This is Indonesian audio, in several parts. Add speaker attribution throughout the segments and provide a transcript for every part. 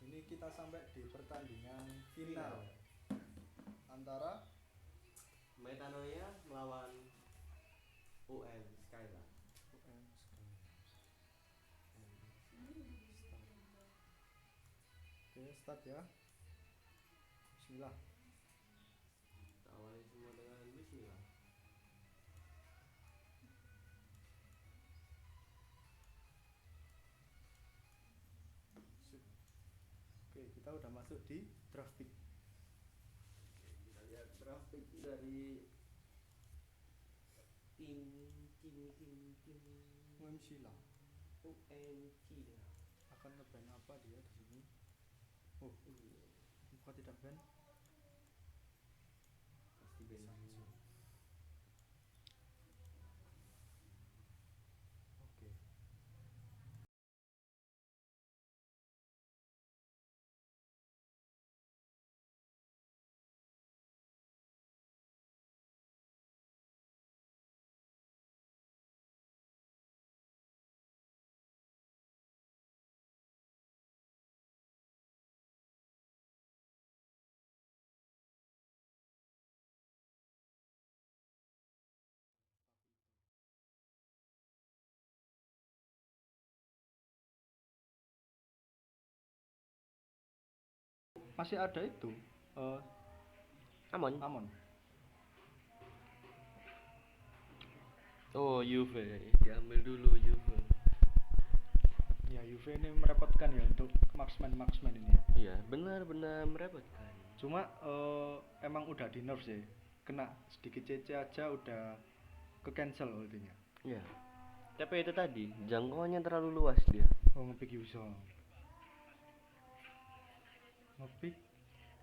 Speaker 1: Ini kita sampai di pertandingan final antara
Speaker 2: Metanoia melawan UN Skylar.
Speaker 1: UM Skala. Oke, start ya. Bismillah.
Speaker 2: Kita awali semua dengan bismillah.
Speaker 1: Sip. Oke, kita udah masuk di draft pick.
Speaker 2: Kita lihat grafik dari tim
Speaker 1: UM Sila
Speaker 2: UN Cina.
Speaker 1: akan ngeban apa dia di sini? Oh, bukan tidak ban.
Speaker 2: Pasti band.
Speaker 1: Sancho. Oke. Masih ada itu
Speaker 2: Amon.
Speaker 1: Amon.
Speaker 2: Oh, Juve diambil dulu Juve.
Speaker 1: Ya, Juve ini merepotkan ya untuk marksman ini.
Speaker 2: Iya, benar-benar merepotkan.
Speaker 1: Cuma emang udah di nerf sih. Kena sedikit CC aja udah ke cancel ultinya.
Speaker 2: Iya. Tapi itu tadi jangkauannya terlalu luas dia.
Speaker 1: Oh, ngepick Yuso. Ngepick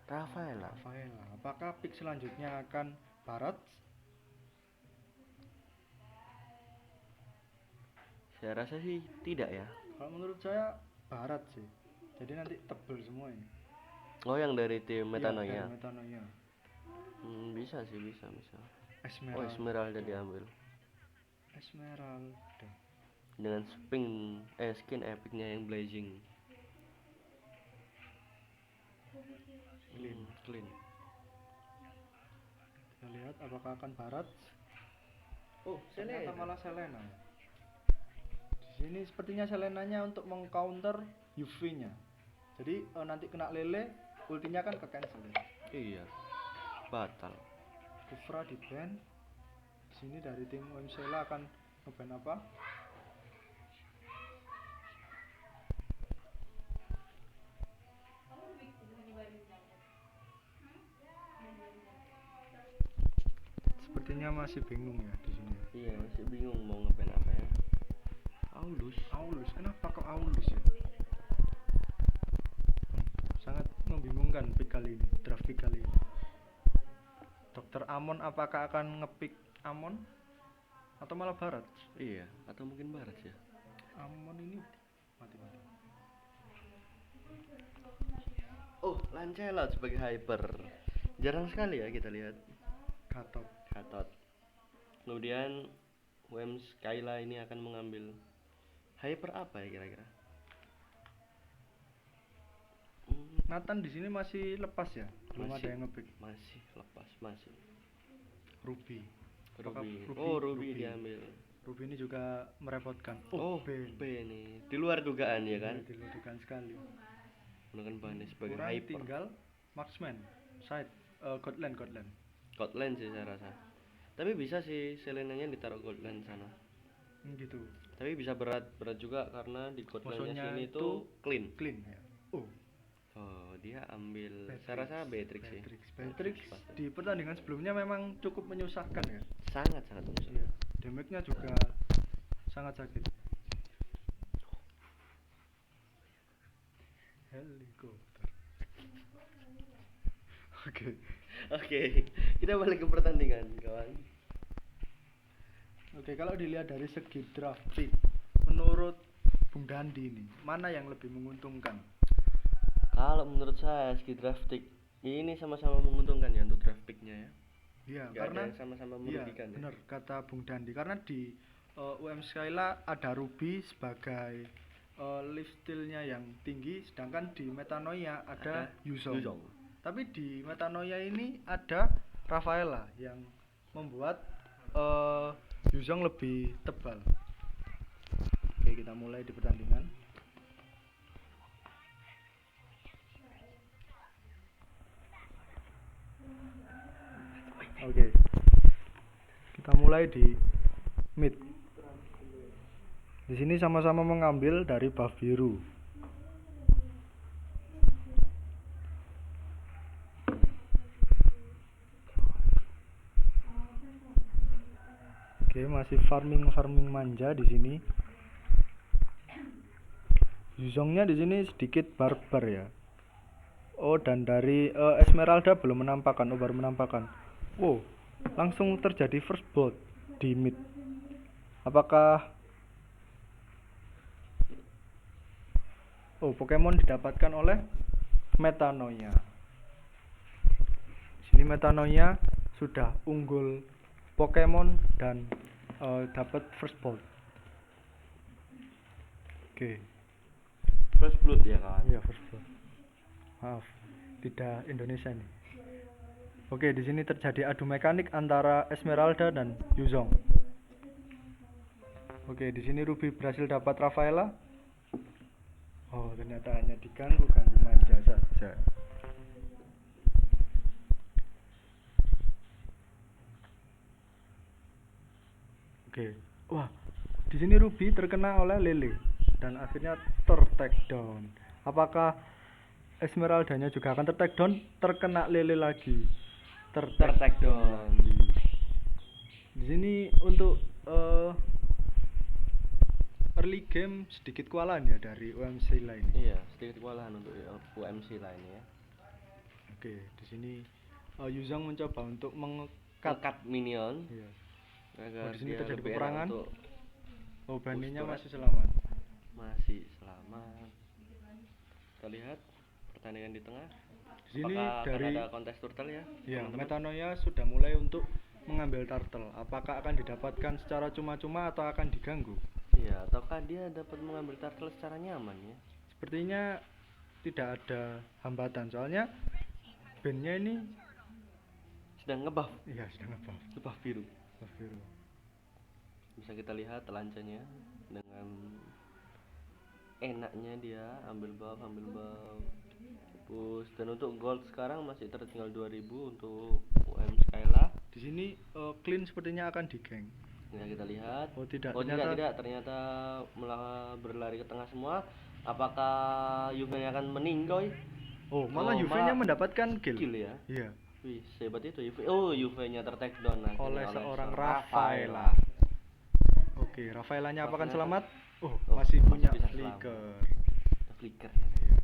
Speaker 2: Rafaela.
Speaker 1: Apakah pick selanjutnya akan Barat?
Speaker 2: Saya rasa sih tidak ya.
Speaker 1: Kalau menurut saya Barat sih. Jadi nanti tebel semua ini.
Speaker 2: Oh, yang dari tim Metanoia.
Speaker 1: Iya, dari Metanoia.
Speaker 2: Bisa sih, bisa.
Speaker 1: Esmeralda.
Speaker 2: Oh, Esmeralda diambil.
Speaker 1: Esmeralda.
Speaker 2: Dengan skin epicnya yang blazing. Clean.
Speaker 1: Kita lihat apakah akan Barat.
Speaker 2: Oh,
Speaker 1: Ternyata malah Selena. Di sini sepertinya Selenanya untuk mengcounter UV-nya. Jadi nanti kena lele, ultinya kan ke cancel ya.
Speaker 2: Iya. Batal.
Speaker 1: Kufra di ban. Di sini dari tim Sela akan ngeban apa? Sepertinya masih bingung ya di sini.
Speaker 2: Iya, masih bingung mau ngeban apa ya.
Speaker 1: Aulus, kenapa kok Aulus ya? Sangat membingungkan pick kali ini, draft pick kali ini. Dokter Amon apakah akan ngepick Amon atau malah Barat?
Speaker 2: Iya, atau mungkin Barat ya.
Speaker 1: Amon ini mati.
Speaker 2: Oh, Lancelot sebagai hyper. Jarang sekali ya kita lihat.
Speaker 1: Gatot.
Speaker 2: Kemudian UM Skyla ini akan mengambil hyper apa ya kira-kira?
Speaker 1: Nathan di sini masih lepas ya, belum ada yang ngepick.
Speaker 2: Masih lepas.
Speaker 1: Ruby.
Speaker 2: Ruby diambil.
Speaker 1: Ruby ini juga merepotkan.
Speaker 2: B nih. Di luar dugaan ya kan?
Speaker 1: Di luar dugaan sekali.
Speaker 2: Menggunakan bahannya sebagai
Speaker 1: kurang
Speaker 2: hyper.
Speaker 1: Tinggal marksman, side, Godland.
Speaker 2: Godland sih saya rasa. Tapi bisa sih Selenanya ditaruh Godland sana.
Speaker 1: Gitu.
Speaker 2: Tapi bisa berat juga karena di Godlandnya sini tuh clean
Speaker 1: ya.
Speaker 2: Oh, dia ambil saya rasa Beatrix sih.
Speaker 1: Beatrix di pertandingan sebelumnya memang cukup menyusahkan ya.
Speaker 2: Sangat menyusahkan.
Speaker 1: Iya. Damage-nya juga sangat sakit. Helikopter.
Speaker 2: Oke. Kita balik ke pertandingan, kawan.
Speaker 1: Oke, kalau dilihat dari segi draft pick, menurut Bung Dandi ini, mana yang lebih menguntungkan?
Speaker 2: Kalau menurut saya segi draft pick ini sama-sama menguntungkan ya untuk draft picknya ya.
Speaker 1: Iya,
Speaker 2: karena sama-sama merugikan.
Speaker 1: Iya, benar kata Bung Dandi. Karena di UM Skyla ada Ruby sebagai life steal-nya yang tinggi, sedangkan di Metanoia ada Yuzong. Tapi di Metanoia ini ada Rafaela yang membuat Yuzong lebih tebal. Oke, kita mulai di pertandingan. Oke. Kita mulai di mid. Di sini sama-sama mengambil dari buff biru. Oke, masih farming manja di sini. Yuzongnya di sini sedikit barbar ya. Oh, dan dari Esmeralda belum menampakkan, baru menampakkan. Wow, langsung terjadi first blood di mid. Apakah Pokemon didapatkan oleh Metanoia. Sini Metanoia sudah unggul Pokemon dan dapat first blood. Oke.
Speaker 2: First blood ya kan?
Speaker 1: Iya, first blood. Maaf, tidak Indonesia nih. Oke, di sini terjadi adu mekanik antara Esmeralda dan Yuzong. Oke, di sini Ruby berhasil dapat Rafaela. Oh, ternyata hanya diganggu manja saja. Oke. Wah, di sini Ruby terkena oleh Lele dan akhirnya ter-take down. Apakah Esmeraldanya juga akan ter-take down? Terkena Lele lagi.
Speaker 2: Ter-take down.
Speaker 1: Di sini untuk early game sedikit kewalahan ya dari UMC lain.
Speaker 2: Iya, sedikit kewalahan untuk UMC lain ya.
Speaker 1: Oke, di sini Yuzong mencoba untuk
Speaker 2: mengkat minion.
Speaker 1: Iya.
Speaker 2: Agar
Speaker 1: di sini terjadi
Speaker 2: lebih
Speaker 1: peperangan.
Speaker 2: Untuk
Speaker 1: Baninya masih selamat.
Speaker 2: Masih selamat. Kita lihat pertandingan di tengah.
Speaker 1: Di sini
Speaker 2: apakah
Speaker 1: dari
Speaker 2: akan ada kontes turtle ya?
Speaker 1: Iya, Metanoia sudah mulai untuk mengambil turtle. Apakah akan didapatkan secara cuma-cuma atau akan diganggu?
Speaker 2: Iya, ataukah dia dapat mengambil turtle secara nyaman ya?
Speaker 1: Sepertinya tidak ada hambatan, soalnya bandnya ini
Speaker 2: sedang ngebuff.
Speaker 1: Iya, sedang ngebuff.
Speaker 2: Buff biru.
Speaker 1: Buff biru.
Speaker 2: Bisa kita lihat telancanya dengan enaknya dia ambil buff. Push. Dan untuk gold sekarang masih tertinggal 2000 untuk UM Skyla.
Speaker 1: Di sini clean sepertinya akan digeng.
Speaker 2: Ya, kita lihat.
Speaker 1: Oh tidak,
Speaker 2: ternyata malah berlari ke tengah semua. Apakah Juve akan meninggoy?
Speaker 1: Oh, malah Juve-nya mendapatkan kill
Speaker 2: ya.
Speaker 1: Iya.
Speaker 2: Wih, sehebat itu Juve. Oh, Juve-nya ter-take down
Speaker 1: oleh seorang Rafaela. Oke, Rafaelanya apakah selamat? Masih punya flicker.
Speaker 2: Flicker ya. Iya.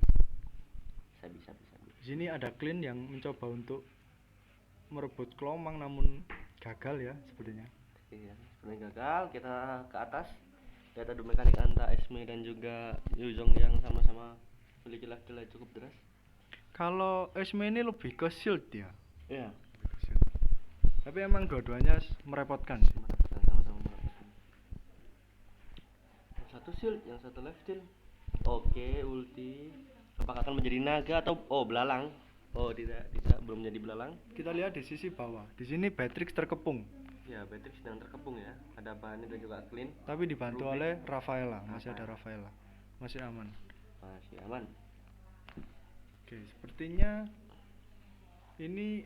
Speaker 2: Bisa.
Speaker 1: Di sini ada clean yang mencoba untuk merebut kelomang namun gagal ya sepertinya.
Speaker 2: Iya, sebenarnya gagal. Kita ke atas. Lihat adu mekanik antara Esme dan juga Yuzong yang sama-sama memiliki level cukup deras. Kalau
Speaker 1: Esme ini lebih ke shield ya.
Speaker 2: Iya.
Speaker 1: Tapi emang dua-duanya merepotkan sih.
Speaker 2: Sama-sama merepotkan. Yang satu shield, yang satu left steal. Oke, ulti. Apakah akan menjadi naga atau belalang? Oh, tidak, belum menjadi belalang.
Speaker 1: Kita lihat di sisi bawah. Di sini Beatrix terkepung.
Speaker 2: Ya, Beatrix sedang terkepung ya. Ada Bunny dan juga Clean.
Speaker 1: Tapi dibantu oleh Rafaela. Masih ada Rafaela. Masih aman. Oke, sepertinya ini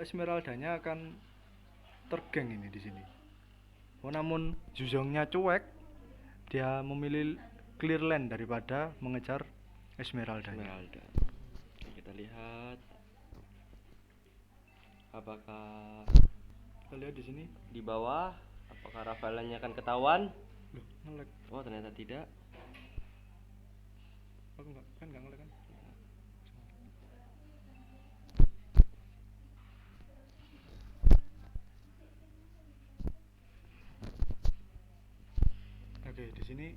Speaker 1: Esmeraldanya akan tergeng ini di sini. Namun Yuzongnya cuek. Dia memilih clear land daripada mengejar Esmeralda.
Speaker 2: Oke, kita lihat apakah
Speaker 1: kita lihat di sini
Speaker 2: di bawah apakah Rafaelanya akan ketahuan?
Speaker 1: Loh, ngelag.
Speaker 2: Oh, ternyata tidak.
Speaker 1: Aku enggak ngelag kan? Oke, di sini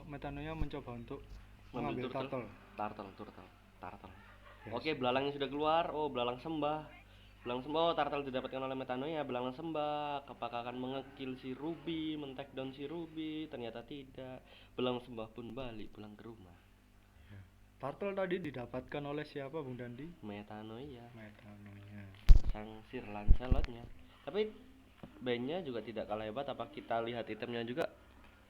Speaker 1: Metanoia mencoba untuk mengambil turtle.
Speaker 2: Ya. Oke, belalangnya sudah keluar. Oh, belalang sembah. Belang sembah, turtle didapatkan oleh Metanoia. Belang sembah, apakah akan mengekill si Ruby, men-take down si Ruby? Ternyata tidak. Belang sembah pun balik pulang ke rumah.
Speaker 1: Turtle tadi didapatkan oleh siapa Bung Dandi?
Speaker 2: Metanoia,
Speaker 1: Metanoia.
Speaker 2: sang Sir Lancelotnya. Tapi bandnya juga tidak kalah hebat. Apa kita lihat itemnya juga?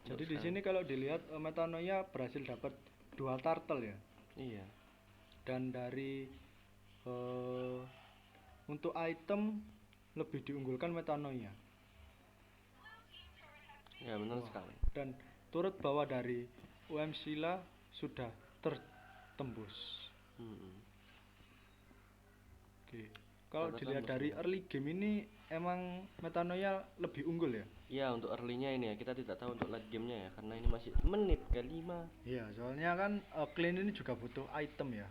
Speaker 1: Jadi di sini kalau dilihat Metanoia berhasil dapat dual turtle ya.
Speaker 2: Iya.
Speaker 1: Dan dari untuk item lebih diunggulkan Metanoia.
Speaker 2: Ya benar sekali.
Speaker 1: Dan turut bawah dari UM Sila sudah tertembus. Oke. Kalau dilihat dari early game ini emang Metanoia lebih unggul ya?
Speaker 2: Iya, untuk early-nya ini ya, kita tidak tahu untuk late game-nya ya, karena ini masih menit ke-5.
Speaker 1: Iya, soalnya kan clean ini juga butuh item ya.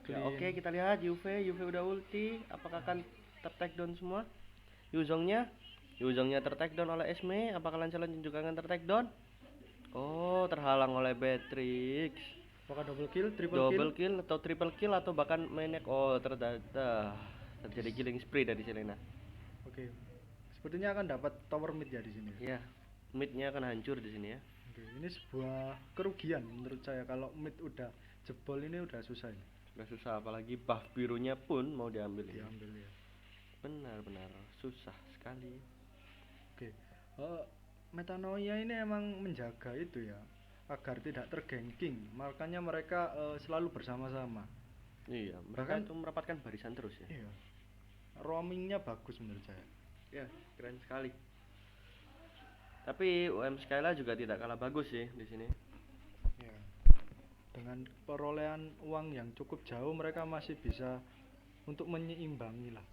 Speaker 2: Ya, oke, kita lihat Juve udah ulti, apakah akan ter-take down semua? Yuzongnya ter-take down oleh Esme, apakah Lancelot juga akan ter-take down? Oh, terhalang oleh Beatrix.
Speaker 1: Apakah double kill,
Speaker 2: triple kill atau bahkan menek? Oh, ternyata terjadi killing spree dari Selena.
Speaker 1: Oke. Sepertinya akan dapat tower mid ya di sini.
Speaker 2: Iya. Mid-nya akan hancur di sini ya.
Speaker 1: Oke, ini sebuah kerugian menurut saya kalau mid udah jebol ini udah susah ini.
Speaker 2: Udah susah, apalagi buff birunya pun mau diambil ya. Benar-benar susah sekali.
Speaker 1: Oke. Metanoia ini emang menjaga itu ya agar tidak terganking, makanya mereka selalu bersama-sama.
Speaker 2: Iya, mereka itu merapatkan barisan terus ya.
Speaker 1: Iya. Roamingnya bagus menurut saya.
Speaker 2: Ya, keren sekali. Tapi UM Skyla juga tidak kalah bagus sih di sini.
Speaker 1: Ya. Dengan perolehan uang yang cukup jauh mereka masih bisa untuk menyeimbangi lah.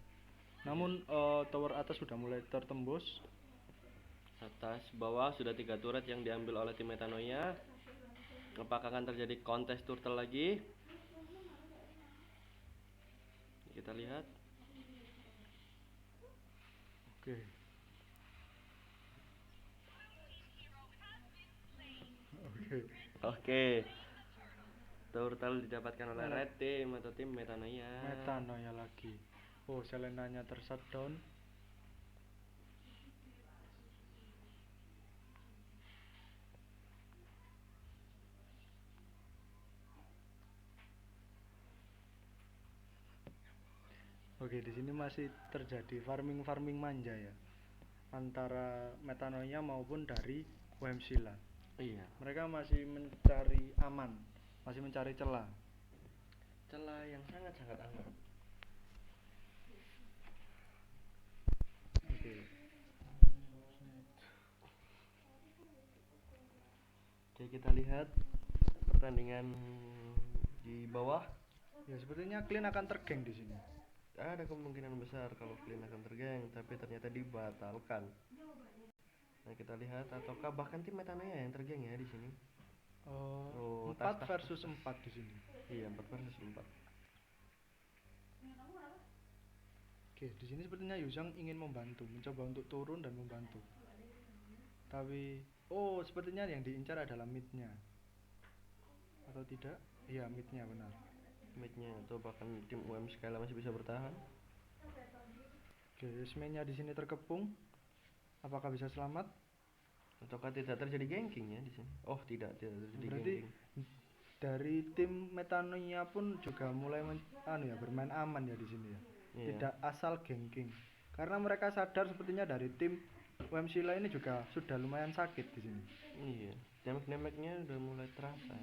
Speaker 1: Namun tower atas sudah mulai tertembus.
Speaker 2: Atas bawah sudah 3 turret yang diambil oleh tim Metanoia. Apakah akan terjadi kontes turtle lagi? Kita lihat. Oke. Turtle didapatkan oleh red team atau tim Metanoia.
Speaker 1: Metanoia lagi. Oh, Selenanya tershutdown. Oke, di sini masih terjadi farming manja ya antara Metanoia maupun dari UM Sila.
Speaker 2: Iya.
Speaker 1: Mereka masih mencari aman, masih mencari celah
Speaker 2: yang sangat-sangat aman. Oke, kita lihat pertandingan di bawah.
Speaker 1: Ya, sepertinya Clean akan tergeng di sini.
Speaker 2: Ada kemungkinan besar kalau Clean akan tergeng, tapi ternyata dibatalkan. Nah, kita lihat ataukah bahkan tim Metanoia yang tergeng ya di sini.
Speaker 1: 4 versus 4 di sini.
Speaker 2: Iya, 4 versus 4.
Speaker 1: Oke, di sini sepertinya Yuzong ingin membantu, mencoba untuk turun dan membantu. Tapi sepertinya yang diincar adalah mid-nya. Atau tidak? Iya, mid-nya benar.
Speaker 2: Mid-nya atau bahkan tim UM Skyla masih bisa bertahan.
Speaker 1: Oke, Esme-nya di sini terkepung. Apakah bisa selamat?
Speaker 2: Ataukah tidak terjadi ganking ya di sini? Oh, tidak terjadi ganking.
Speaker 1: Dari tim Metanoia pun juga mulai bermain aman ya di sini ya. Iya. Tidak asal ganking. Karena mereka sadar sepertinya dari tim UM Sila ini juga sudah lumayan sakit di sini.
Speaker 2: Iya, damage-damage-nya udah mulai terasa.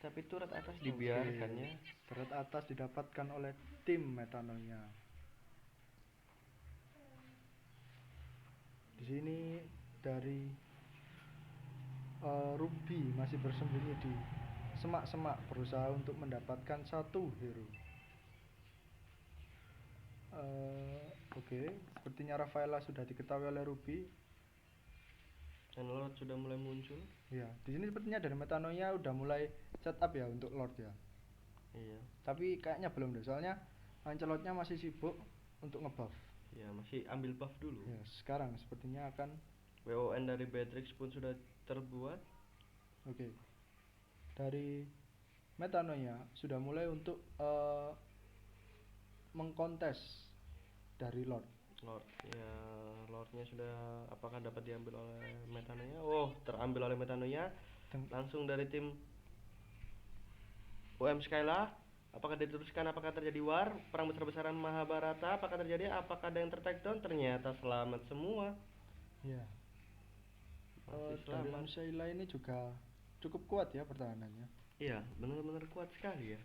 Speaker 2: Tapi turret atas dibiarkan ya.
Speaker 1: Turret atas didapatkan oleh tim Metanoia. Di sini dari Ruby masih bersembunyi di semak-semak berusaha untuk mendapatkan satu hero. Oke, sepertinya Rafaela sudah diketahui oleh Ruby.
Speaker 2: Dan Lord sudah mulai muncul.
Speaker 1: Iya, di sini sepertinya dari Metanoia udah mulai setup ya untuk Lord ya.
Speaker 2: Iya.
Speaker 1: Tapi kayaknya belum deh, soalnya Lancelotnya masih sibuk untuk ngebuff.
Speaker 2: Ya, masih ambil buff dulu.
Speaker 1: Ya, sekarang sepertinya akan
Speaker 2: WON dari Beatrix pun sudah terbuat.
Speaker 1: Oke. Dari Metanoia sudah mulai untuk mengkontes dari Lord.
Speaker 2: Lord ya, Lordnya sudah apakah dapat diambil oleh Metanoia? Oh, terambil oleh Metanoia langsung dari tim Skyla. Apakah diteruskan? Apakah terjadi war? Perang besar-besaran Mahabharata? Apakah terjadi? Apakah ada yang tertakedown? Ternyata selamat semua.
Speaker 1: Ya.
Speaker 2: Masih
Speaker 1: Dari
Speaker 2: selamat.
Speaker 1: Sheila ini juga cukup kuat ya pertahanannya.
Speaker 2: Iya, benar-benar kuat sekali ya.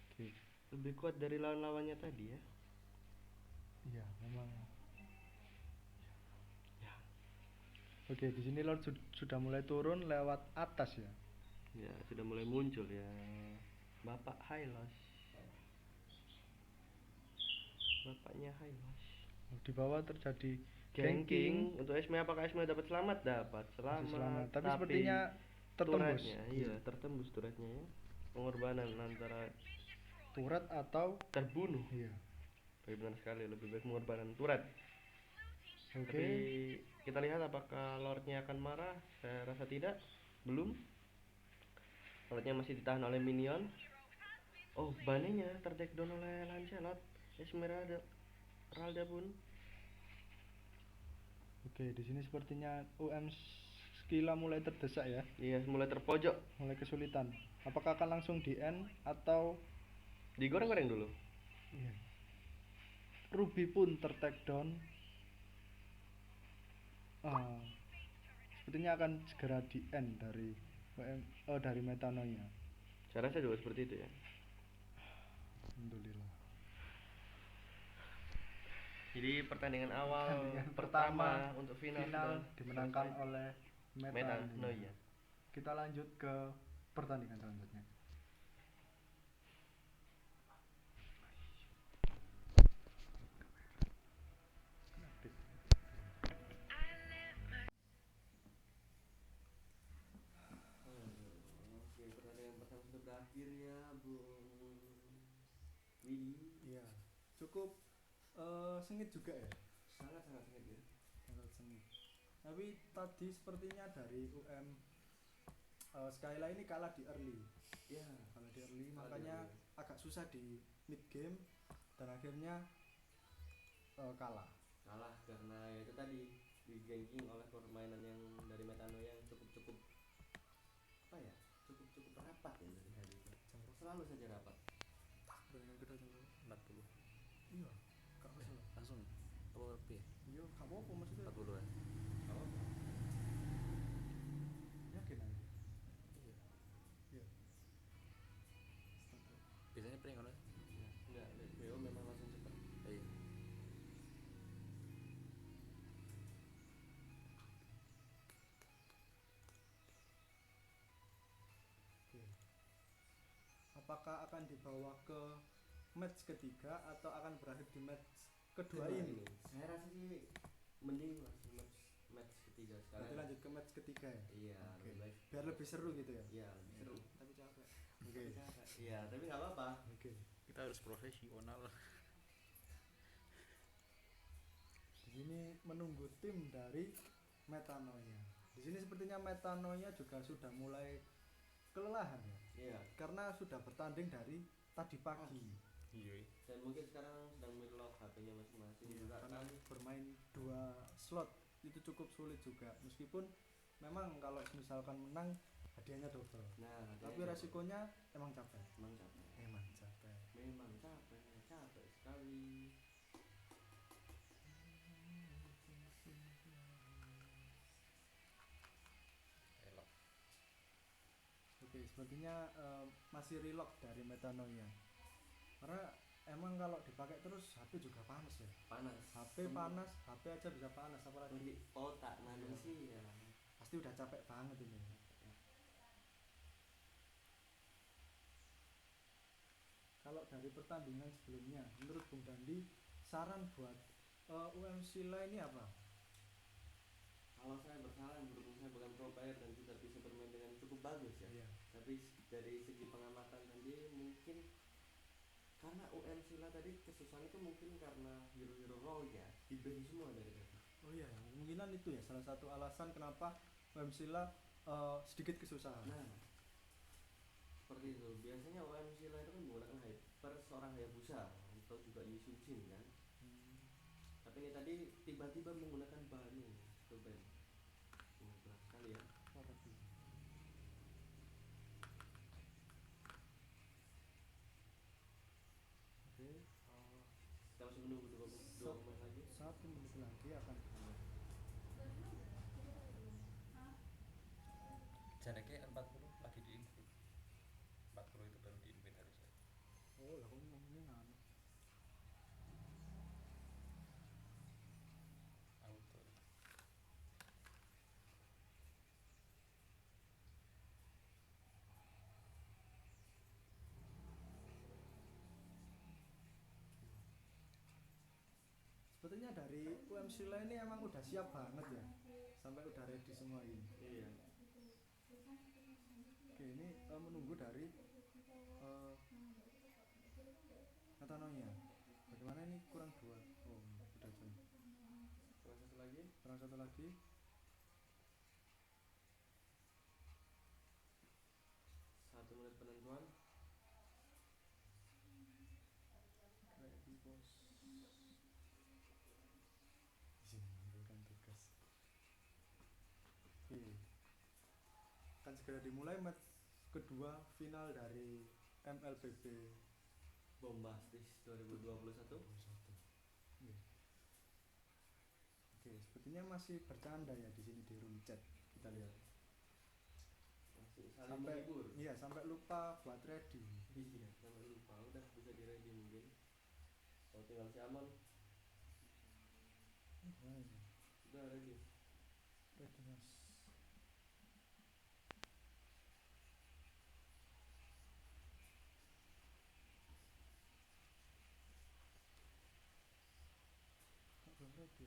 Speaker 1: Oke.
Speaker 2: Lebih kuat dari lawan-lawannya tadi ya.
Speaker 1: Iya, memang.
Speaker 2: Ya.
Speaker 1: Oke, di sini Lord sudah mulai turun lewat atas ya.
Speaker 2: Ya, sudah mulai muncul ya. Bapak Hylos. Bapaknya Hylos.
Speaker 1: Di bawah terjadi
Speaker 2: Ganking untuk Esme. Apakah Esme dapat selamat? Dapat selamat.
Speaker 1: Tapi sepertinya tertembus.
Speaker 2: Iya, tertembus turretnya ya. Pengorbanan antara
Speaker 1: turret atau
Speaker 2: terbunuh.
Speaker 1: Iya.
Speaker 2: Tapi benar sekali, lebih baik pengorbanan turret.
Speaker 1: Oke.
Speaker 2: Tapi kita lihat apakah Lordnya akan marah. Saya rasa tidak. Belum. Lordnya masih ditahan oleh minion. Oh, Banenya tertakedown oleh Lancelot. Esmeralda pun.
Speaker 1: Oke, di sini sepertinya Skyla mulai terdesak ya.
Speaker 2: Iya, mulai terpojok,
Speaker 1: mulai kesulitan. Apakah akan langsung di end atau
Speaker 2: digoreng-goreng dulu?
Speaker 1: Iya. Ruby pun tertakedown. Sepertinya akan segera di end dari Metanoia.
Speaker 2: Saya rasa juga seperti itu ya.
Speaker 1: Alhamdulillah.
Speaker 2: Jadi pertandingan awal pertama untuk final
Speaker 1: dimenangkan oleh
Speaker 2: Metanoia.
Speaker 1: Kita lanjut ke pertandingan selanjutnya.
Speaker 2: Oke, pertandingan pertama sudah berakhir ya, Bung Willy.
Speaker 1: Iya, cukup sengit juga ya.
Speaker 2: Sangat sengit ya.
Speaker 1: Sangat sengit. Tapi tadi sepertinya dari Skyla ini kalah di early.
Speaker 2: Ya,
Speaker 1: kalah di early, makanya agak susah di mid game dan akhirnya kalah
Speaker 2: karena itu tadi diganking oleh permainan yang dari Metanoia yang cukup rapat ya dari hari itu. Selalu saja rapat.
Speaker 1: Pertandingan kedua jam
Speaker 3: 40.
Speaker 1: Iya, gak masalah.
Speaker 3: Langsung apa lebih?
Speaker 1: Iya, gak apa-apa maksudnya.
Speaker 3: 40 ya.
Speaker 1: Yakin aja.
Speaker 3: Iya.
Speaker 1: Iya.
Speaker 3: Biasanya prank kan?
Speaker 2: Enggak, BO memang langsung cepat.
Speaker 3: Iya.
Speaker 1: Apakah akan dibawa ke match ketiga atau akan berakhir di match kedua ini?
Speaker 2: Saya rasa sih mending langsung match ketiga sekali.
Speaker 1: Nanti lanjut ke match ketiga ya?
Speaker 2: Iya,
Speaker 1: okay. Biar lebih seru gitu ya?
Speaker 2: Iya, lebih seru.
Speaker 1: Tapi capek.
Speaker 2: Oke. Iya, tapi nggak apa-apa.
Speaker 1: Oke.
Speaker 3: Kita harus profesional.
Speaker 1: Di sini menunggu tim dari Metanoia. Di sini sepertinya Metanoia juga sudah mulai kelelahan ya.
Speaker 2: Iya.
Speaker 1: Karena sudah bertanding dari tadi pagi.
Speaker 3: Iya.
Speaker 2: Dan mungkin sekarang sedang melock HP-nya masing-masing.
Speaker 1: Iya, karena bermain 2 slot itu cukup sulit juga. Meskipun memang kalau misalkan menang hadiahnya double.
Speaker 2: Nah,
Speaker 1: tapi resikonya emang capek.
Speaker 2: Memang capek sekali.
Speaker 1: Oke, sepertinya masih relock dari Metanoia. Karena emang kalau dipakai terus HP juga panas ya. HP panas, HP aja bisa panas apalagi
Speaker 2: otak manusia.
Speaker 1: Pasti udah capek banget ini. Kalau dari pertandingan sebelumnya, menurut Bung Dandi, saran buat Skyla ini apa?
Speaker 2: Kalau saya bersalah, berhubung saya bukan pro player dan tidak bisa bermain dengan cukup bagus ya.
Speaker 1: Iya.
Speaker 2: Tapi dari segi pengamatan tadi mungkin karena Skyla tadi kesusahan itu mungkin karena hero-hero role ya, hidden semua dari tadi.
Speaker 1: Oh iya, kemungkinan itu ya salah satu alasan kenapa Skyla sedikit kesusahan.
Speaker 2: Nah, seperti itu. Biasanya Skyla itu kan menggunakan hyper seorang Hayabusa. atau juga Yu Sun Jin kan. Tapi ini tadi tiba-tiba menggunakan Banu Tuben. Kelas sekali ya.
Speaker 1: Oke,
Speaker 2: Kita masih menunggu 2 menit lagi.
Speaker 1: 1 menit lagi akan dimulai.
Speaker 3: Jangan 40 lagi di invite. 40 itu baru di invite harusnya.
Speaker 1: Oh lah, kamu ngomongnya nganu.
Speaker 3: Auto.
Speaker 1: Sebetulnya dari UM Sila ini emang udah siap banget ya, sampai udah ready semua ini.
Speaker 2: Iya.
Speaker 1: Oke, ini menunggu dari Metanoia. Bagaimana ini kurang 2? Oh, udah join.
Speaker 2: Kurang satu lagi.
Speaker 1: Kurang 1 lagi.
Speaker 2: 1 menit penentuan.
Speaker 1: Ready bos. Izin mengambilkan tugas. Oke. Akan segera dimulai match kedua final dari MLBB
Speaker 2: Bombastis 2021.
Speaker 1: 21. Oke. Oke, sepertinya masih bercanda ya di sini di room chat. Kita lihat.
Speaker 2: Masih saling
Speaker 1: Sampai
Speaker 2: menghibur.
Speaker 1: iya, sampai lupa buat ready.
Speaker 2: Iya, sampai lupa. Udah bisa di ready mungkin. Kalau tinggal si Aman, udah ready.
Speaker 1: Ready mas. Kok belum ready?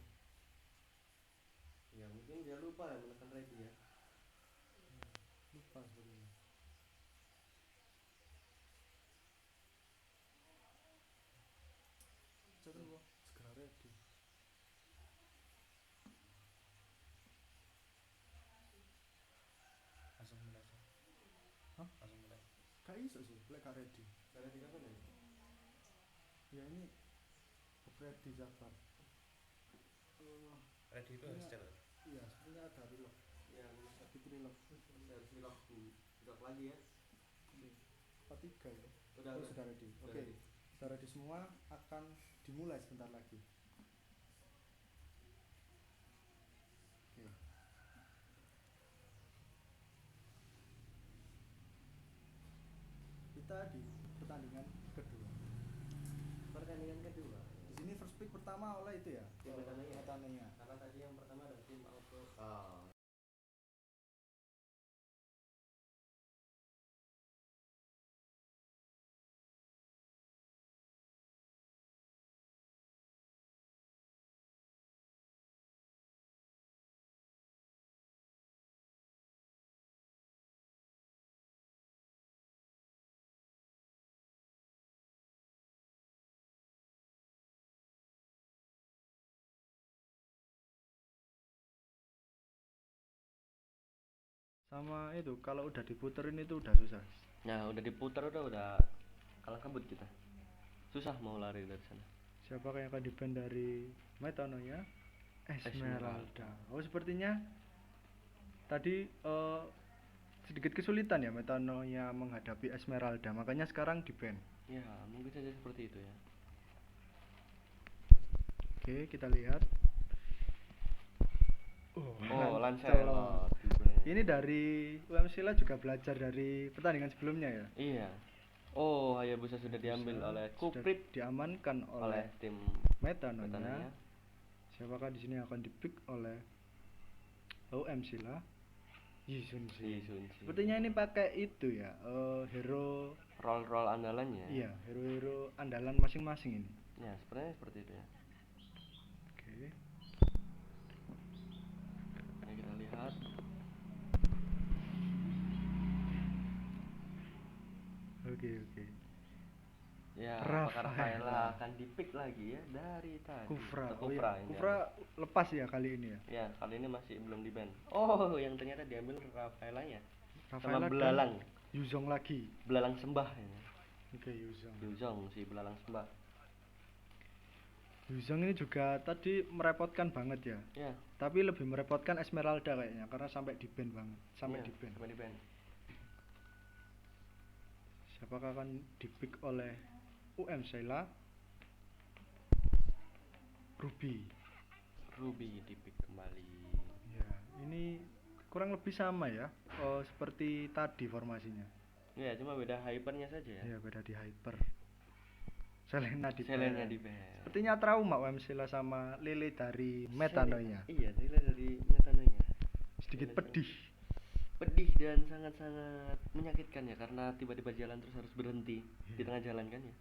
Speaker 2: Ya mungkin dia lupa ya menekan ready ya.
Speaker 1: Lupa sebenarnya. Coba gua segera ready.
Speaker 3: Langsung mulai aja.
Speaker 1: Hah?
Speaker 3: Langsung mulai.
Speaker 1: Gak iso sih, lek gak ready.
Speaker 2: Karena di kapan ya?
Speaker 1: Ya ini ready sabar.
Speaker 3: Ready itu harus jalan.
Speaker 1: Iya, sebenarnya ada reload.
Speaker 2: Ya, bisa
Speaker 1: Di reload.
Speaker 2: harus relock lagi ya.
Speaker 1: Ketiga ya.
Speaker 2: Udah,
Speaker 1: Oh,
Speaker 2: udah.
Speaker 1: sudah ready.
Speaker 2: Sudah
Speaker 1: Oke.
Speaker 2: ready.
Speaker 1: Sudah ready semua, akan dimulai sebentar lagi. Oke. Kita di pertandingan kedua.
Speaker 2: Pertandingan kedua.
Speaker 1: Di sini first pick pertama oleh itu ya.
Speaker 2: Tim Metanoia.
Speaker 1: Metanoia.
Speaker 2: Karena tadi yang pertama ada tim Auto.
Speaker 1: Sama itu kalau udah diputerin itu udah susah.
Speaker 2: Nah, udah diputar udah kalah kabut kita. Susah mau lari dari sana.
Speaker 1: Siapa yang akan di-ban dari Metanoia? Esmeralda. Oh, sepertinya tadi sedikit kesulitan ya Metanoia menghadapi Esmeralda, makanya sekarang di-ban.
Speaker 2: Ya, mungkin saja seperti itu ya.
Speaker 1: Oke, kita lihat.
Speaker 2: Oh,
Speaker 1: Lancelot. Ini dari UM Sila juga belajar dari pertandingan sebelumnya ya.
Speaker 2: Iya. Oh, Hayabusa sudah diambil oleh Kuprit,
Speaker 1: diamankan
Speaker 2: oleh
Speaker 1: oleh
Speaker 2: tim
Speaker 1: Metanoia.
Speaker 2: Metanoia.
Speaker 1: Siapakah di sini akan di-pick oleh UM Sila? Yi Sun Shin. Sepertinya ini pakai itu ya, hero
Speaker 2: Roll andalannya.
Speaker 1: iya, hero-hero andalan masing-masing ini.
Speaker 2: Ya, sebenarnya seperti itu ya.
Speaker 1: Oke.
Speaker 2: Nah, kita lihat.
Speaker 1: Oke.
Speaker 2: Ya,
Speaker 1: Rafaela.
Speaker 2: apakah Rafaela akan di-pick lagi ya dari tadi?
Speaker 1: Kufra.
Speaker 2: Atau
Speaker 1: Oh
Speaker 2: Kufra,
Speaker 1: ya,
Speaker 2: ini
Speaker 1: Kufra lepas ya kali ini ya.
Speaker 2: ya, kali ini masih belum di-ban. Oh, yang ternyata diambil Rafaelanya.
Speaker 1: Rafaela
Speaker 2: Sama
Speaker 1: dan
Speaker 2: Belalang.
Speaker 1: Yuzong lagi.
Speaker 2: Belalang sembah ya.
Speaker 1: Oke, Yuzong.
Speaker 2: Yuzong si belalang sembah.
Speaker 1: Yuzong ini juga tadi merepotkan banget ya.
Speaker 2: Ya.
Speaker 1: Tapi lebih merepotkan Esmeralda kayaknya karena sampai di ban banget, sampai
Speaker 2: Iya,
Speaker 1: di ban.
Speaker 2: sampai di ban.
Speaker 1: Siapakah akan dipick oleh Sheila? Ruby.
Speaker 2: Ruby di-pick kembali.
Speaker 1: Ya, ini kurang lebih sama ya. Seperti tadi formasinya.
Speaker 2: Ya, cuma beda hypernya saja ya.
Speaker 1: Ya, beda di hyper. Selena di
Speaker 2: Selena
Speaker 1: ban.
Speaker 2: di ban.
Speaker 1: Sepertinya trauma Sheila sama Lele dari Metanoia.
Speaker 2: Iya, Lele dari Metanoia.
Speaker 1: Sedikit
Speaker 2: Lele
Speaker 1: pedih.
Speaker 2: Pedih dan sangat-sangat menyakitkan ya karena tiba-tiba jalan terus harus berhenti di
Speaker 1: Iya.
Speaker 2: tengah jalan kan ya.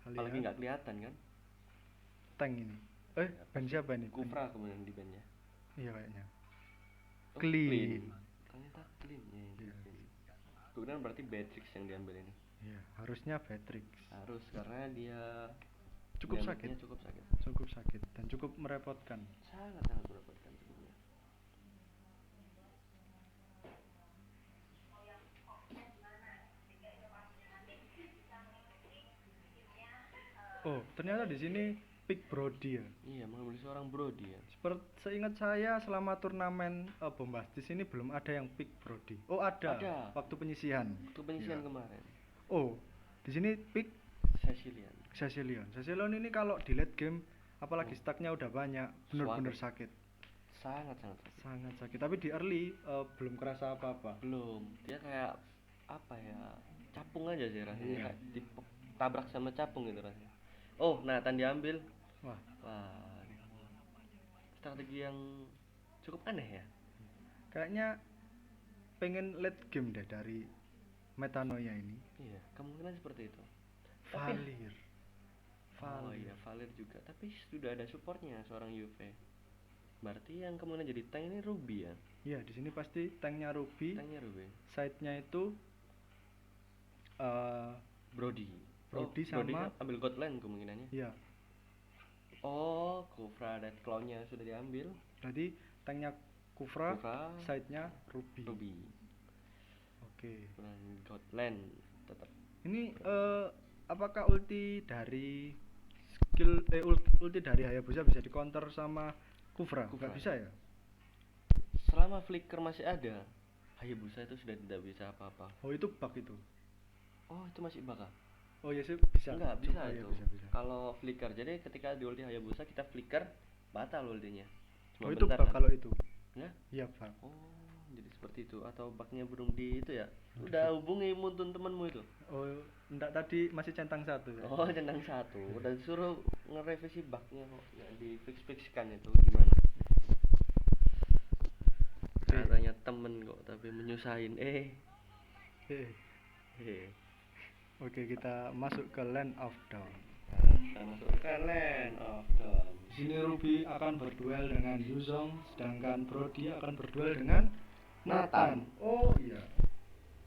Speaker 2: Apalagi
Speaker 1: Kalian
Speaker 2: nggak kelihatan kan.
Speaker 1: tank ini. Ban siapa ini?
Speaker 2: Kufra kemudian di ban-nya.
Speaker 1: Iya kayaknya.
Speaker 2: Oh,
Speaker 1: Clean.
Speaker 2: Ternyata clean ya.
Speaker 1: Iya.
Speaker 2: Kemudian berarti Beatrix yang diambil ini.
Speaker 1: Iya, harusnya Beatrix.
Speaker 2: Harus karena dia
Speaker 1: Cukup
Speaker 2: damage-nya
Speaker 1: sakit.
Speaker 2: cukup sakit.
Speaker 1: Cukup sakit dan cukup merepotkan.
Speaker 2: Sangat-sangat merepotkan sebenarnya.
Speaker 1: Oh, ternyata di sini pick Brody ya.
Speaker 2: Iya, mengambil seorang Brody ya.
Speaker 1: Seperti seingat saya selama turnamen Bombastis ini belum ada yang pick Brody. Oh, ada.
Speaker 2: Ada.
Speaker 1: Waktu penyisihan.
Speaker 2: Waktu penyisihan
Speaker 1: Iya.
Speaker 2: kemarin.
Speaker 1: Oh, di sini pick
Speaker 2: Cecilian.
Speaker 1: Cecilion. Cecilion ini kalau di late game apalagi stacknya udah banyak, bener-bener sakit.
Speaker 2: Sangat-sangat sakit.
Speaker 1: Sangat sakit. Tapi di early belum kerasa apa-apa.
Speaker 2: Belum. Dia kayak apa ya? Capung aja sih rasanya.
Speaker 1: Iya.
Speaker 2: Kayak ditabrak sama capung gitu rasanya. Oh, Nathan diambil.
Speaker 1: Wah,
Speaker 2: Wah. Strategi yang cukup aneh ya.
Speaker 1: kayaknya pengen late game deh dari Metanoia ini.
Speaker 2: Iya, kemungkinan seperti itu. Tapi-
Speaker 1: Valir.
Speaker 2: Oh iya, Valir juga. Tapi sudah ada supportnya seorang Juve. Berarti yang kemudian jadi tank ini Ruby ya.
Speaker 1: Iya, di sini pasti tanknya Ruby.
Speaker 2: Tanknya Ruby.
Speaker 1: Side-nya itu
Speaker 2: Brody.
Speaker 1: Brody
Speaker 2: Brody
Speaker 1: sama-
Speaker 2: ambil Godland kemungkinannya.
Speaker 1: ya,
Speaker 2: Oh, Kufra dan Clown-nya sudah diambil.
Speaker 1: berarti tanknya Kufra,
Speaker 2: Kufra,
Speaker 1: side-nya Ruby.
Speaker 2: Ruby.
Speaker 1: Oke.
Speaker 2: Dan Godland tetap.
Speaker 1: Ini apakah ulti dari ulti dari Hayabusa bisa di counter sama Kufra?
Speaker 2: Kufra.
Speaker 1: Nggak bisa ya?
Speaker 2: Selama flicker masih ada, Hayabusa itu sudah tidak bisa apa-apa.
Speaker 1: Oh, itu bug itu.
Speaker 2: Oh, itu masih bakal.
Speaker 1: Oh ya sih bisa.
Speaker 2: Enggak,
Speaker 1: Coba
Speaker 2: bisa
Speaker 1: ya,
Speaker 2: itu.
Speaker 1: bisa.
Speaker 2: Kalau flicker, jadi ketika di ulti Hayabusa kita flicker, batal ultinya.
Speaker 1: Oh, itu bug
Speaker 2: kan?
Speaker 1: kalau itu.
Speaker 2: Ya?
Speaker 1: Iya, bug.
Speaker 2: Oh, jadi seperti itu atau bugnya belum di itu ya? Udah hubungi Muntun temanmu itu.
Speaker 1: Oh, enggak, tadi masih centang satu ya.
Speaker 2: Oh, centang satu. Udah disuruh ngerevisi bugnya kok. Ya di fix-fixkan itu gimana? Katanya temen kok, tapi menyusahin.
Speaker 1: Eh,
Speaker 2: Hehe.
Speaker 1: Oke, kita masuk ke Land of Dawn.
Speaker 2: Kita masuk ke Land of Dawn.
Speaker 1: Di sini Ruby akan berduel dengan Yuzong, sedangkan Brody akan berduel dengan Nathan. Oh iya.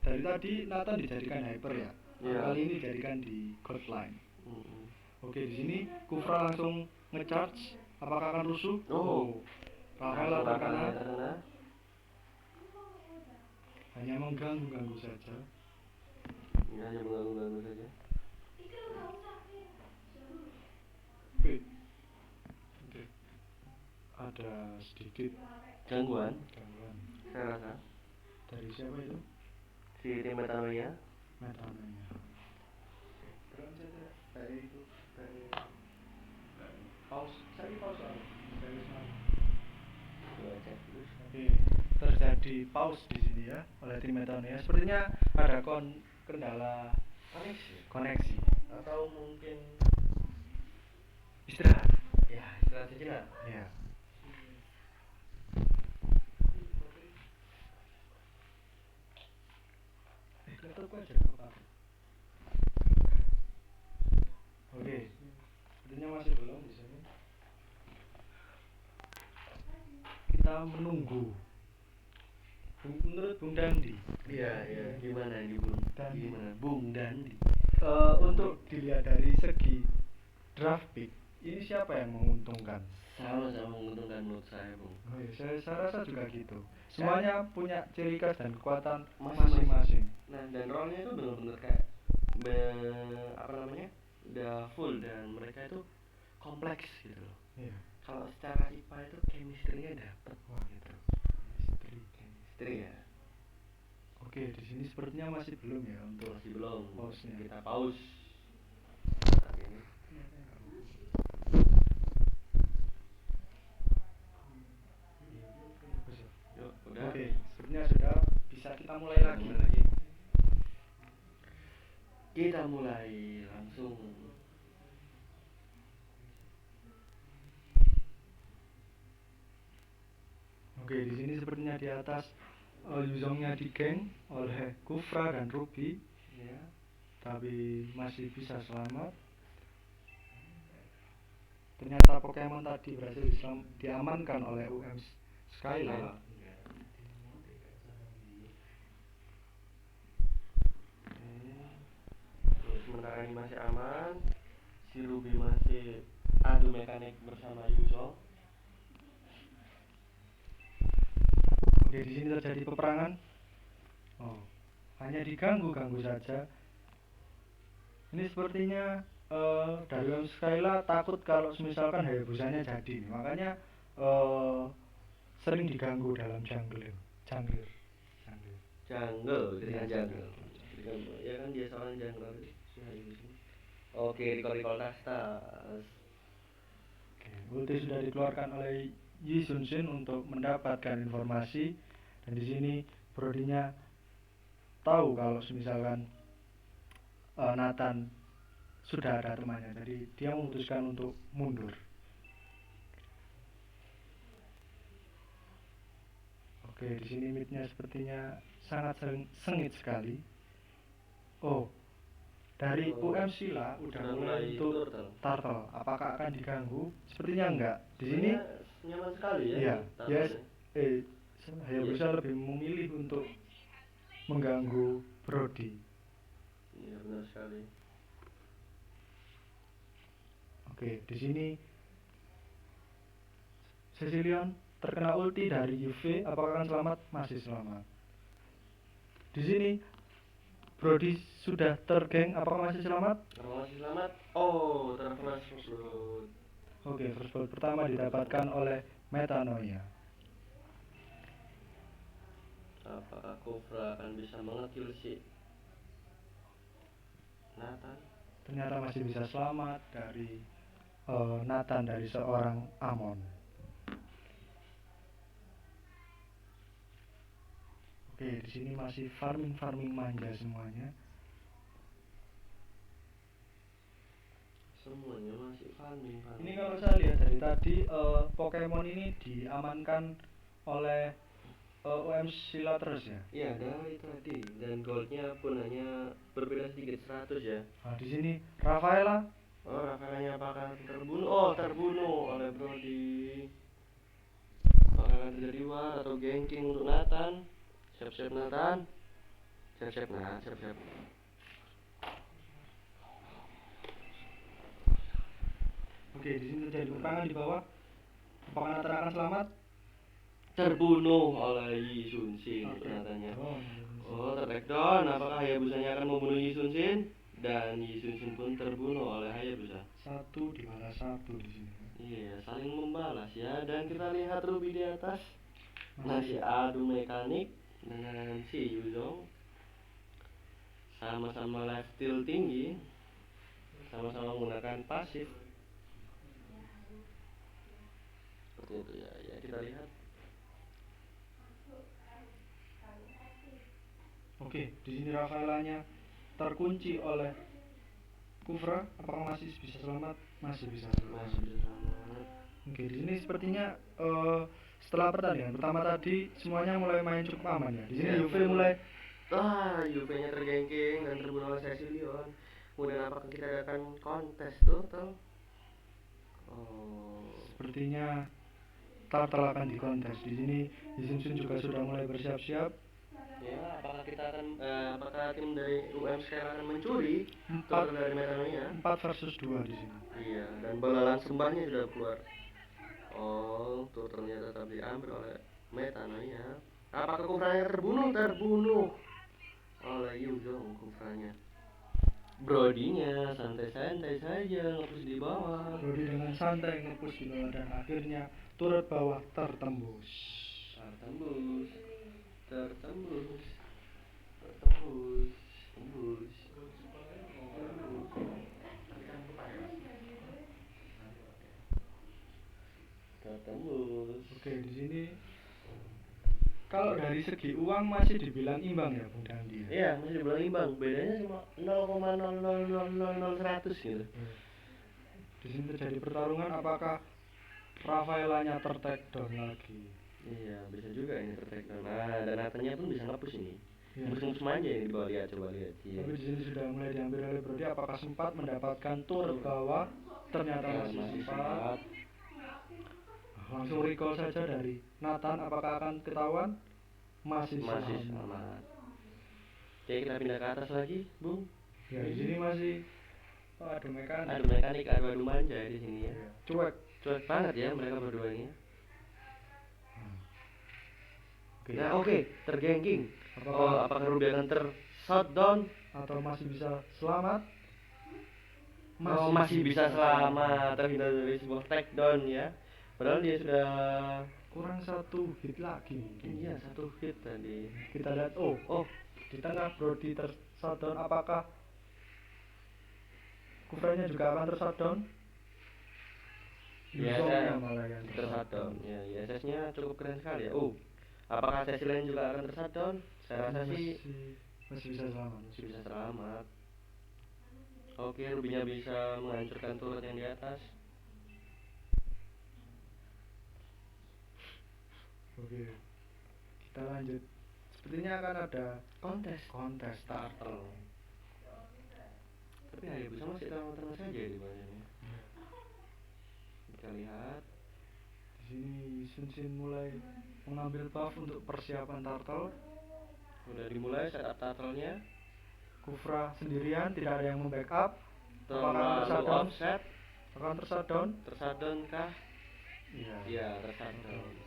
Speaker 1: Dari tadi Nathan dijadikan hyper ya.
Speaker 2: Iya.
Speaker 1: Kali ini dijadikan di God Line.
Speaker 2: Mm-mm.
Speaker 1: Oke, di sini Kufra langsung ngecharge. Apakah akan rusuh?
Speaker 2: Oh.
Speaker 1: Rafaela terkena.
Speaker 2: terkena.
Speaker 1: Hanya mengganggu saja.
Speaker 2: Ya, hanya mengganggu saja.
Speaker 1: Oke. Ada sedikit
Speaker 2: Gangguan,
Speaker 1: gangguan.
Speaker 2: saya rasa.
Speaker 1: Dari siapa itu?
Speaker 2: Si tim Metanoia.
Speaker 1: Metanoia. Terus saja dari itu dari pause. Saya pause dari sana.
Speaker 2: Coba cek dulu.
Speaker 1: Oke, terjadi pause di sini ya oleh tim Metanoia. Sepertinya ada kendala koneksi
Speaker 2: Atau mungkin
Speaker 1: istirahat.
Speaker 2: ya istirahat sejenak.
Speaker 1: Ya. Laptopku aja kepake. Oke, sepertinya masih belum di sini. Kita menunggu. Menurut Bung Dandi.
Speaker 2: Iya, iya. Gimana ini Bung?
Speaker 1: Dandi.
Speaker 2: Gimana Bung Dandi?
Speaker 1: Untuk dilihat dari segi draft pick, ini siapa yang menguntungkan?
Speaker 2: Sama-sama menguntungkan menurut saya Bung.
Speaker 1: Oh iya, saya rasa juga gitu. Semuanya punya ciri khas dan kekuatan
Speaker 2: Masing-masing.
Speaker 1: masing-masing.
Speaker 2: Nah, dan role-nya itu benar-benar kayak apa namanya? Udah full dan mereka itu kompleks gitu loh.
Speaker 1: Iya.
Speaker 2: Kalau secara IPA itu chemistry-nya dapet gitu. Chemistry ya.
Speaker 1: Oke, di sini sepertinya masih belum ya untuk
Speaker 2: Masih belum.
Speaker 1: Pause-nya.
Speaker 2: Kita pause. Saat ini. Yuk, udah.
Speaker 1: Oke, sepertinya sudah bisa kita mulai lagi.
Speaker 2: Kita mulai langsung.
Speaker 1: Oke, di sini sepertinya di atas Yuzongnya digeng oleh Kufra dan Ruby,
Speaker 2: Ya.
Speaker 1: tapi masih bisa selamat. Ternyata Pokemon tadi berhasil diamankan oleh UM Skyline.
Speaker 2: Terus sementara ini masih aman. Si Ruby masih adu mekanik bersama Yuzong.
Speaker 1: Oke, di sini terjadi peperangan. Oh, hanya diganggu saja. Ini sepertinya dari UM Skyla takut kalau misalkan Hayabusanya jadi, makanya sering diganggu dalam jungle.
Speaker 2: Jungle, dengan jungle. Ya kan dia seorang jungle. Oke, recall tas.
Speaker 1: Oke, ulti sudah dikeluarkan oleh Yi Sun Shin untuk mendapatkan informasi, dan di sini Brodinya tahu kalau misalkan Nathan sudah ada temannya, jadi dia memutuskan untuk mundur. Oke, di sini midnya sepertinya sangat sengit sekali. Oh, dari UM Sila udah mulai untuk turtle. Apakah akan diganggu? Sepertinya enggak. Di sini
Speaker 2: nyaman sekali ya.
Speaker 1: iya, yes, Hayabusa lebih memilih untuk mengganggu Brody.
Speaker 2: Iya, benar sekali.
Speaker 1: Oke, di sini Cecilion terkena ulti dari UV. Apakah akan selamat? Masih selamat. Di sini Brody sudah tergeng. Apakah masih selamat?
Speaker 2: Masih selamat. Oh, terflash blood.
Speaker 1: Oke, first blood pertama didapatkan oleh Metanoia.
Speaker 2: Apakah Kufra akan bisa mengekill si Nathan?
Speaker 1: Ternyata masih bisa selamat dari Nathan dari seorang Amon. Oke, di sini masih farming manja semuanya.
Speaker 2: Semuanya masih farming.
Speaker 1: Ini kalau saya lihat dari tadi Pokemon ini diamankan oleh UM Sila terus ya.
Speaker 2: Iya, dari tadi, dan goldnya pun hanya berbeda sedikit 100 ya.
Speaker 1: Nah, di sini Rafaela.
Speaker 2: Oh, Rafaelanya apakah terbunuh? Oh, terbunuh oleh Brody. Apakah akan terjadi war atau ganking untuk Nathan? Siap-siap Nathan. Siap-siap.
Speaker 1: Oke, di sini terjadi peperangan di bawah. Apakah Nathan akan selamat?
Speaker 2: Terbunuh oleh Yi Sun Shin katanya. Oh, tertakedown. Apakah Hayabusanya akan membunuh Yi Sun Shin? Dan Yi Sun Shin pun terbunuh oleh Hayabusa.
Speaker 1: 1 dibalas 1 di sini.
Speaker 2: Iya, saling membalas ya. Dan kita lihat Ruby di atas masih adu mekanik dengan si Yuzong. Sama-sama life steal tinggi. Sama-sama menggunakan pasif. Seperti itu ya. Ya, kita lihat.
Speaker 1: Oke, di sini Rafaelanya terkunci oleh Kufra. Apakah masih bisa selamat? Masih bisa selamat. Oke, di sini sepertinya setelah pertandingan pertama tadi semuanya mulai main cukup aman ya. Di sini UV mulai
Speaker 2: UV-nya tergengking dan terbunuh oleh Cecilion. Kemudian apakah kita akan kontes total? Oh,
Speaker 1: sepertinya Turtle akan dikontes. Di sini Yisun juga sudah mulai bersiap-siap.
Speaker 2: ya, apakah tim dari UM sekarang akan mencuri turtle dari Metanoia?
Speaker 1: 4 versus 2 di sini.
Speaker 2: Iya, dan belalang sembahnya sudah keluar. Oh, turtle-nya tetap diambil oleh Metanoia. Apakah Kufranya terbunuh oleh Yuzong Kufranya. Brodinya santai-santai saja ngepus di bawah.
Speaker 1: Brody dengan santai nge-push di bawah dan akhirnya turret bawah tertembus.
Speaker 2: Tertembus. Tembus. Tertembus.
Speaker 1: Oke, di sini kalau dari segi uang masih dibilang imbang ya Bung Dandi.
Speaker 2: Iya, masih dibilang imbang. Bedanya cuma 0,00000100 gitu.
Speaker 1: Di sini terjadi pertarungan apakah Rafaelanya ter-take down lagi.
Speaker 2: Iya, bisa juga ini tertek. Nah, dan Natanya pun bisa ngapus ini.
Speaker 1: Iya.
Speaker 2: Ngapus aja ini di bawah, lihat, coba lihat. Iya.
Speaker 1: Tapi di sini sudah mulai diambil oleh Brody. Apakah sempat mendapatkan turret bawah? Ternyata masih sempat. Langsung recall saja dari Nathan. Apakah akan ketahuan? Masih
Speaker 2: selamat. Oke, kita pindah ke atas lagi, Bung.
Speaker 1: Ya, di sini masih adu mekanik.
Speaker 2: Adu mekanik, adu manja di sini ya.
Speaker 1: Cuek.
Speaker 2: Cuek banget ya mereka berdua ini.
Speaker 1: Oke.
Speaker 2: Nah, oke, tergengking. Apakah Ruby akan shutdown
Speaker 1: atau masih bisa selamat?
Speaker 2: Masih bisa selamat, terhindar dari sebuah takedown ya. Padahal dia sudah
Speaker 1: kurang satu hit lagi.
Speaker 2: Iya, satu hit tadi.
Speaker 1: Kita lihat, di tengah Brody ter-shutdown. Apakah Kufranya juga akan ter-shutdown?
Speaker 2: Iya, malah yang ter-shutdown. Ya, ISS-nya cukup keren sekali ya. Apakah sesi lain juga akan ter-shutdown? Saya rasa sih
Speaker 1: masih bisa selamat.
Speaker 2: Oke, Ruby-nya bisa menghancurkan turret yang di atas.
Speaker 1: Oke, kita lanjut. Sepertinya akan ada kontes turtle.
Speaker 2: Tapi Hayabusa masih tenang-tenang saja di bawah ini. Kita lihat
Speaker 1: di sini Shin mulai mengambil buff untuk persiapan turtle.
Speaker 2: Udah dimulai setup turtle-nya.
Speaker 1: Kufra sendirian, tidak ada yang membackup.
Speaker 2: Terlalu offset.
Speaker 1: Akan tershutdown?
Speaker 2: Tershutdown kah? Iya, tershutdown.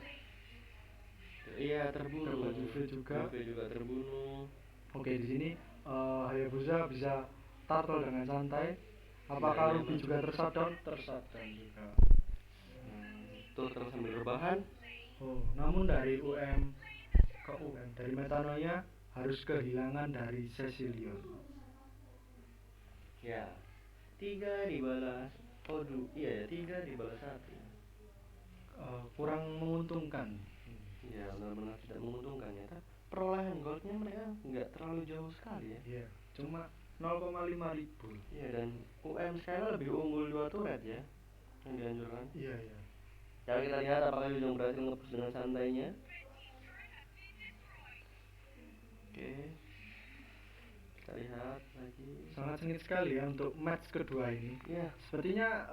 Speaker 2: Iya, terbunuh.
Speaker 1: Juve juga
Speaker 2: terbunuh.
Speaker 1: Oke, di sini Hayabusa bisa turtle dengan santai. Apakah Ruby juga tershutdown? Tershutdown juga.
Speaker 2: Turtle sambil rebahan.
Speaker 1: Namun dari UM ke UM, dari Metanoia harus kehilangan dari Cecilion.
Speaker 2: Ya, 3 dibalas. 3 dibalas 1.
Speaker 1: Kurang menguntungkan.
Speaker 2: Ya, benar-benar tidak menguntungkan ya. Perolehan goldnya mereka nggak terlalu jauh sekali ya.
Speaker 1: Iya, cuma 0,5 ribu.
Speaker 2: Iya, dan UM sekarang lebih unggul 2 turret ya yang dianjurkan.
Speaker 1: Iya.
Speaker 2: Ya, kita lihat apakah Yujong berhasil nge-push dengan santainya. Oke, kita lihat lagi.
Speaker 1: Sangat sengit sekali ya untuk match kedua ini.
Speaker 2: Ya,
Speaker 1: sepertinya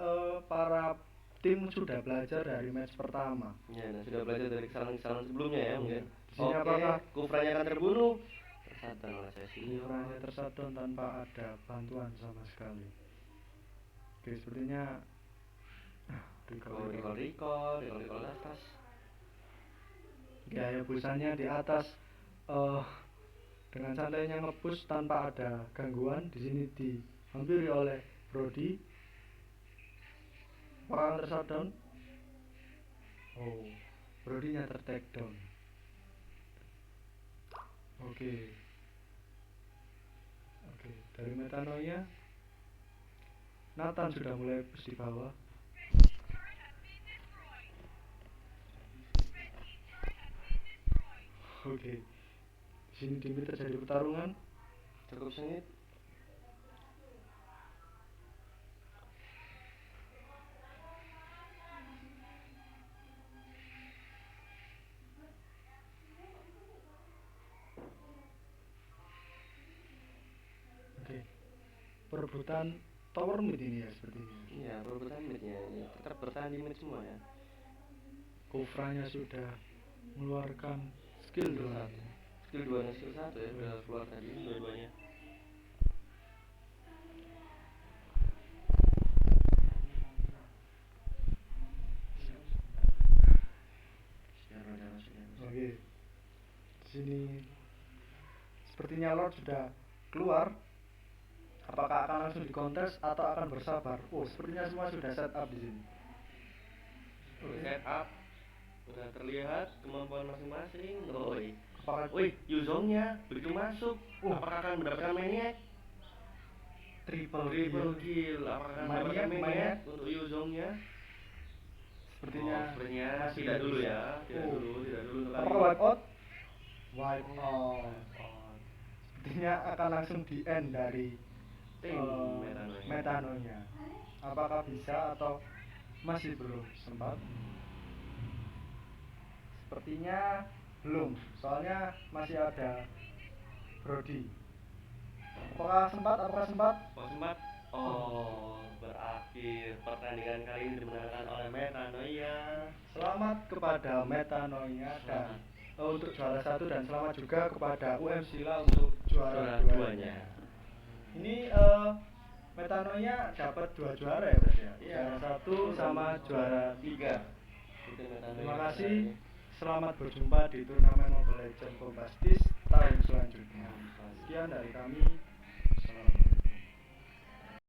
Speaker 1: para tim sudah belajar dari match pertama.
Speaker 2: Ya, dan sudah belajar dari kesalahan-kesalahan sebelumnya ya mungkin.
Speaker 1: Oke, apakah
Speaker 2: Kufranya akan terbunuh? Tershutdown oleh Cecilion.
Speaker 1: Kufranya tershutdown tanpa ada bantuan sama sekali. Oke, sepertinya
Speaker 2: recall atas.
Speaker 1: Ya, busanya di atas dengan santainya nge-push tanpa ada gangguan. Di sini dihampiri oleh Brody. Apakah tershutdown? Brody-nya ter-take down. Oke, dari Metanoia Nathan sudah mulai push di bawah. Oke, di sini di mid terjadi pertarungan
Speaker 2: cukup sengit.
Speaker 1: Perebutan tower mid ini ya sepertinya.
Speaker 2: Iya, perebutan midnya ya, tetap bertahan di mid semua ya.
Speaker 1: Kufranya sudah mengeluarkan skill 2
Speaker 2: dan skill 1 ya, sudah keluar tadi dua-duanya.
Speaker 1: Oke, di sini sepertinya Lord sudah keluar. Apakah akan langsung dikontes atau akan bersabar? Oh, sepertinya semua sudah set up di sini.
Speaker 2: Set up udah terlihat kemampuan masing-masing. Woi.
Speaker 1: Apakah
Speaker 2: Wih, Yuzongnya begitu masuk. Apakah akan mendapatkan maniac?
Speaker 1: triple
Speaker 2: Kill. Apakah akan
Speaker 1: Maniac,
Speaker 2: mendapatkan maniac
Speaker 1: maniac.
Speaker 2: untuk Yuzongnya?
Speaker 1: Sepertinya
Speaker 2: Sepertinya tidak dulu ya. Tidak
Speaker 1: Oh.
Speaker 2: dulu untuk
Speaker 1: Apakah
Speaker 2: kali
Speaker 1: wipe out? Wipe out. Sepertinya akan langsung di end dari
Speaker 2: Tim
Speaker 1: metanonya. Apakah bisa atau masih belum sempat? Sepertinya belum, soalnya masih ada Brody. Apakah sempat?
Speaker 2: Oh, sempat. Berakhir pertandingan kali ini dimenangkan oleh Metanoia.
Speaker 1: Selamat kepada Metanoia dan untuk juara 1 dan selamat juga kepada UM Sila untuk juara 2-nya. Ini Metanoia dapat 2 juara ya berarti ya?
Speaker 2: Iya.
Speaker 1: Juara 1 sama juara 3.
Speaker 2: Terima
Speaker 1: Terima kasih. Selamat berjumpa di turnamen Mobile Legends Bombastis tahun selanjutnya. Sekian dari kami.